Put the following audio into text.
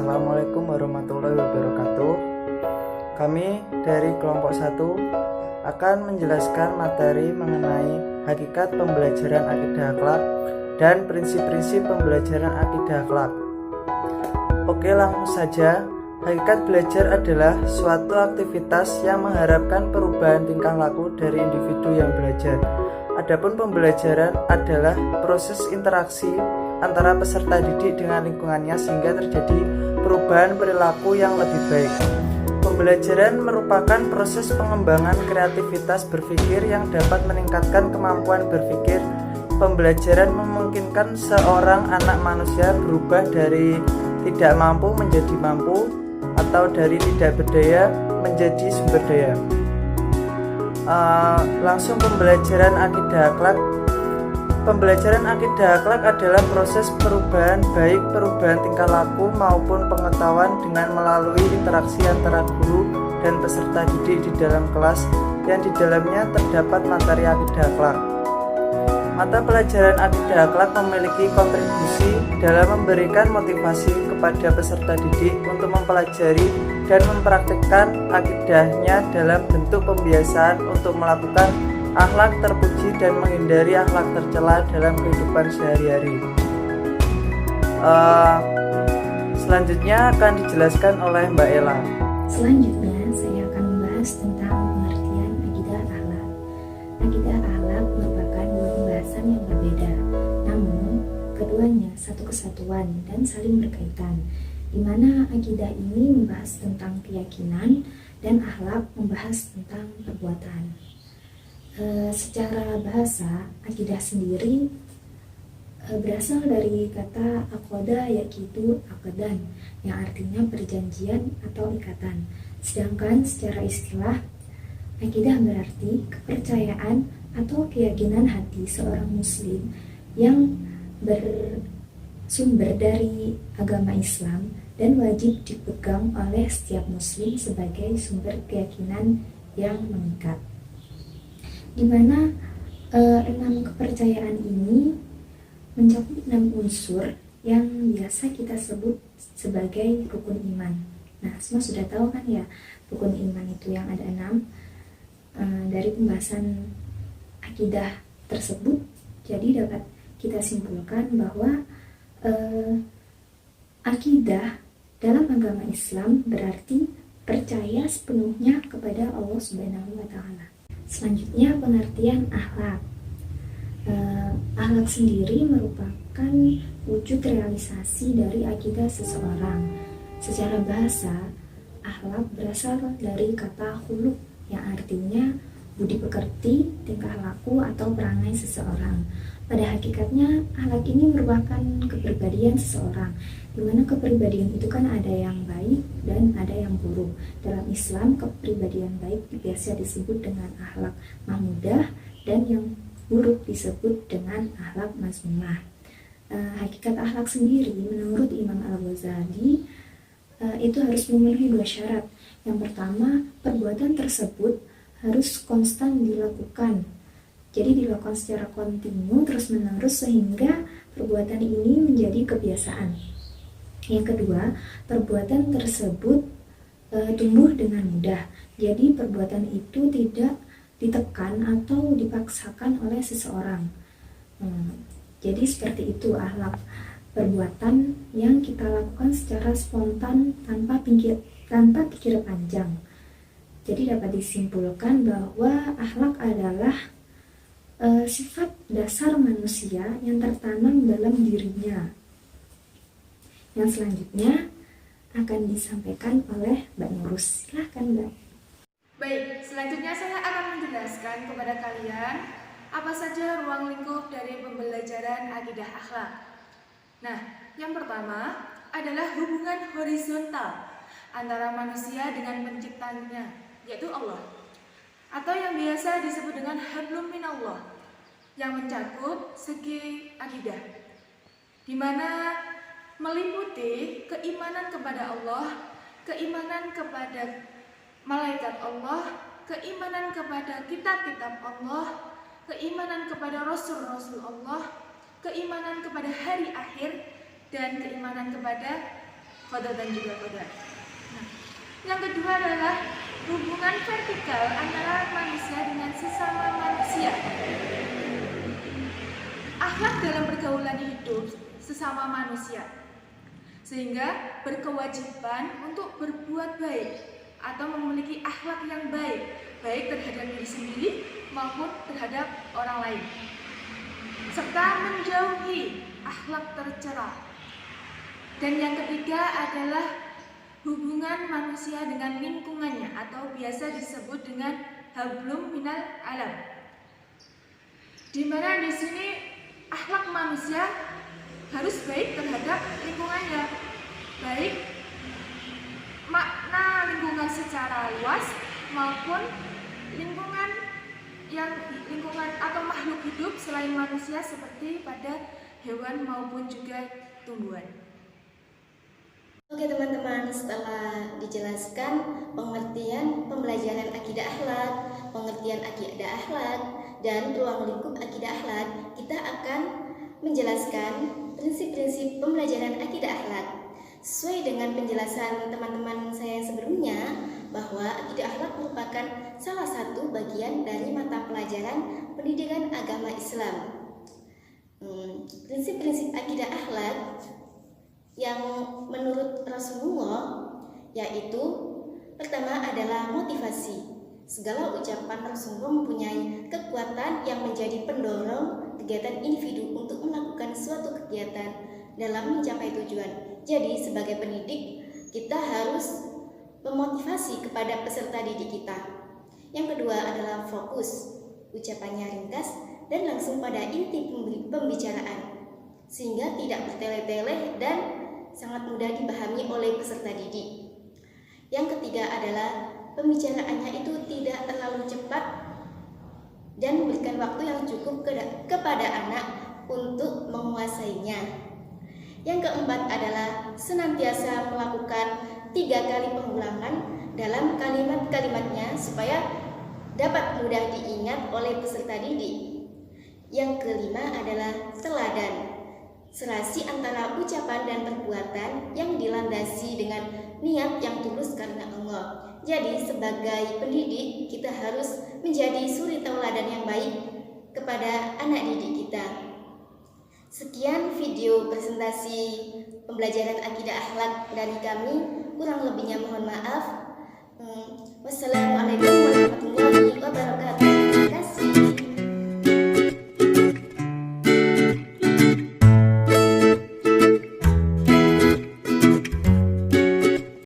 Assalamualaikum warahmatullahi wabarakatuh. Kami dari kelompok 1 akan menjelaskan materi mengenai hakikat pembelajaran akidah akhlak dan prinsip-prinsip pembelajaran akidah akhlak. Oke, langsung saja. Hakikat belajar adalah suatu aktivitas yang mengharapkan perubahan tingkah laku dari individu yang belajar. Adapun pembelajaran adalah proses interaksi antara peserta didik dengan lingkungannya sehingga terjadi perubahan perilaku yang lebih baik. Pembelajaran merupakan proses pengembangan kreativitas berpikir yang dapat meningkatkan kemampuan berpikir. Pembelajaran memungkinkan seorang anak manusia berubah dari tidak mampu menjadi mampu atau dari tidak berdaya menjadi sumber daya. Langsung pembelajaran akidah akhlak. Pembelajaran akidah akhlak adalah proses perubahan, baik perubahan tingkah laku maupun pengetahuan dengan melalui interaksi antara guru dan peserta didik di dalam kelas yang di dalamnya terdapat materi akidah akhlak. Mata pelajaran akidah akhlak memiliki kontribusi dalam memberikan motivasi kepada peserta didik untuk mempelajari dan mempraktikkan akidahnya dalam bentuk pembiasaan untuk melakukan akhlak terpuji dan menghindari akhlak tercela dalam kehidupan sehari-hari. Selanjutnya akan dijelaskan oleh Mbak Ella. Selanjutnya saya akan membahas tentang pengertian akidah akhlak. Akidah akhlak merupakan dua pembahasan yang berbeda, namun keduanya satu kesatuan dan saling berkaitan, di mana akidah ini membahas tentang keyakinan dan akhlak membahas tentang perbuatan. Secara bahasa, akidah sendiri berasal dari kata aqada yaqidu aqdan yang artinya perjanjian atau ikatan. Sedangkan secara istilah, akidah berarti kepercayaan atau keyakinan hati seorang muslim yang bersumber dari agama Islam dan wajib dipegang oleh setiap muslim sebagai sumber keyakinan yang mengikat. Di mana 6 kepercayaan ini mencakup 6 unsur yang biasa kita sebut sebagai rukun iman. Nah, semua sudah tahu kan ya, rukun iman itu yang ada 6. Dari pembahasan akidah tersebut, jadi dapat kita simpulkan bahwa akidah dalam agama Islam berarti percaya sepenuhnya kepada Allah Subhanahu wa Ta'ala. Selanjutnya pengertian akhlak. Akhlak sendiri merupakan wujud realisasi dari akidah seseorang. Secara bahasa, akhlak berasal dari kata khuluq yang artinya budi pekerti, tingkah laku atau perangai seseorang. Pada hakikatnya, akhlak ini merupakan kepribadian seseorang, di mana kepribadian itu kan ada yang baik dan ada yang buruk. Dalam Islam, kepribadian baik biasa disebut dengan akhlak mahmudah dan yang buruk disebut dengan akhlak mazmumah. Hakikat akhlak sendiri menurut Imam Al-Ghazali itu harus memenuhi 2 syarat. Yang pertama, perbuatan tersebut harus konstan dilakukan. Jadi dilakukan secara kontinu terus-menerus sehingga perbuatan ini menjadi kebiasaan. Yang kedua, perbuatan tersebut tumbuh dengan mudah. Jadi perbuatan itu tidak ditekan atau dipaksakan oleh seseorang. Jadi seperti itu akhlak, perbuatan yang kita lakukan secara spontan tanpa pikir panjang. Jadi dapat disimpulkan bahwa akhlak adalah sifat dasar manusia yang tertanam dalam dirinya. Yang selanjutnya akan disampaikan oleh Mbak Nurus. Silahkan Mbak. Baik, selanjutnya saya akan menjelaskan kepada kalian apa saja ruang lingkup dari pembelajaran akidah akhlak. Nah, yang pertama adalah hubungan horizontal antara manusia dengan penciptanya, yaitu Allah, atau yang biasa disebut dengan hablum minallah, yang mencakup segi akidah, di mana meliputi keimanan kepada Allah, keimanan kepada malaikat Allah, keimanan kepada kitab-kitab Allah, keimanan kepada rasul-rasul Allah, keimanan kepada hari akhir, dan keimanan kepada khoda dan juga khoda. Nah, yang kedua adalah hubungan vertikal antara manusia dengan sesama manusia. Akhlak dalam pergaulan hidup sesama manusia, sehingga berkewajiban untuk berbuat baik atau memiliki akhlak yang baik, baik terhadap diri sendiri maupun terhadap orang lain, serta menjauhi akhlak tercela. Dan yang ketiga adalah hubungan manusia dengan lingkungannya atau biasa disebut dengan hablum minal alam, di mana di sini akhlak manusia harus baik terhadap lingkungannya, baik makna lingkungan secara luas maupun lingkungan atau makhluk hidup selain manusia seperti pada hewan maupun juga tumbuhan. Oke teman-teman, setelah dijelaskan pengertian pembelajaran akidah akhlak, pengertian akidah akhlak, dan ruang lingkup akidah akhlak, kita akan menjelaskan prinsip-prinsip pembelajaran akidah akhlak. Sesuai dengan penjelasan teman-teman saya sebelumnya, bahwa akidah akhlak merupakan salah satu bagian dari mata pelajaran pendidikan agama Islam. Prinsip-prinsip akidah akhlak yang menurut Rasulullah yaitu pertama adalah motivasi. Segala ucapan Rasulullah mempunyai kekuatan yang menjadi pendorong kegiatan individu untuk melakukan suatu kegiatan dalam mencapai tujuan. Jadi sebagai pendidik kita harus memotivasi kepada peserta didik kita. Yang kedua adalah fokus. Ucapannya ringkas dan langsung pada inti pembicaraan, sehingga tidak bertele-tele dan sangat mudah dipahami oleh peserta didik. Yang ketiga adalah pembicaraannya itu tidak terlalu cepat dan memberikan waktu yang cukup kepada anak untuk menguasainya. Yang keempat adalah senantiasa melakukan 3 kali pengulangan dalam kalimat-kalimatnya supaya dapat mudah diingat oleh peserta didik. Yang kelima adalah teladan. Serasi antara ucapan dan perbuatan yang dilandasi dengan niat yang tulus karena Allah. Jadi sebagai pendidik kita harus menjadi suri tauladan yang baik kepada anak didik kita. Sekian video presentasi pembelajaran akidah akhlak dari kami. Kurang lebihnya mohon maaf. Wassalamualaikum warahmatullahi wabarakatuh.